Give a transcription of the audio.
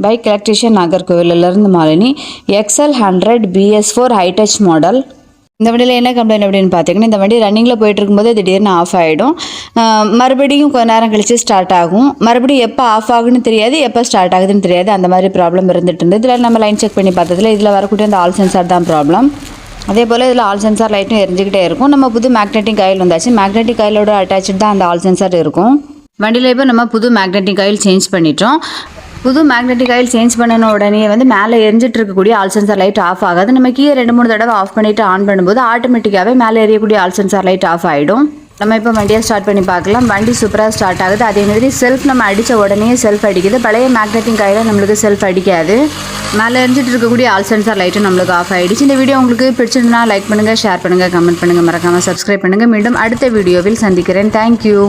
Bike electrician நாகர்கோவிலிருந்து Malini. XL100 BS4 high touch model. இந்த வண்டியில் என்ன கம்ப்ளைண்ட் அப்படின்னு பார்த்தீங்கன்னா, இந்த வண்டி ரன்னிங்கில் போயிட்டு இருக்கும்போது திடீர்னு ஆஃப் ஆகிடும். மறுபடியும் கொஞ்ச நேரம் கழித்து ஸ்டார்ட் ஆகும். மறுபடியும் எப்போ ஆஃப் ஆகுன்னு தெரியாது, எப்போ ஸ்டார்ட் ஆகுதுன்னு தெரியாது. அந்த மாதிரி ப்ராப்ளம் இருந்துட்டு இருந்தது. இதில் நம்ம லைன் செக் பண்ணி பார்த்ததுல இதில் வரக்கூடிய அந்த ஆல் சென்சார் தான் ப்ராப்ளம். அதே போல் இதில் ஆல் சென்சார் லைட்டும் எரிஞ்சிக்கிட்டே இருக்கும். நம்ம புது மேக்னெட்டிக் காயில் வந்தாச்சு. மேக்னெட்டிக் காயிலோட அட்டாச்சு தான் அந்த ஆல் சென்சார் இருக்கும். வண்டியில் இப்போ நம்ம புது மேக்னெட்டிக் காயில் சேஞ்ச் பண்ணிட்டோம். புது மேக்னெட்டிக் ஆயில் சேஞ்ச் பண்ணின உடனே மேலே எரிஞ்சிட்டு இருக்கக்கூடிய ஆல் சென்சார் லைட் ஆஃப் ஆகாது. நம்ம கீழே 2-3 தடவை ஆஃப் பண்ணிவிட்டு ஆன் பண்ணும்போது ஆட்டோமேட்டிக்காகவே மேலே எரியக்கூடிய ஆல் சென்சார் லைட் ஆஃப் ஆகிடும். நம்ம இப்போ வண்டியை ஸ்டார்ட் பண்ணி பார்க்கலாம். வண்டி சூப்பராக ஸ்டார்ட் ஆகுது. அதே மாதிரி செல்ஃப் நம்ம அடித்த உடனே செல்ஃப் அடிக்குது. பழைய மேக்னெட்டிக் ஆயில் நம்மளுக்கு செல்ஃப் அடிக்காது. மேலே எரிஞ்சிட்டு இருக்கக்கூடிய ஆல் சென்சார் லைட்டும் நம்மளுக்கு ஆஃப் ஆகிடுச்சு. இந்த வீடியோ உங்களுக்கு பிடிச்சிருந்தா லைக் பண்ணுங்கள், ஷேர் பண்ணுங்கள், கமெண்ட் பண்ணுங்கள், மறக்காமல் சப்ஸ்கிரைப் பண்ணுங்கள். மீண்டும் அடுத்த வீடியோவில் சந்திக்கிறேன். தேங்க்யூ.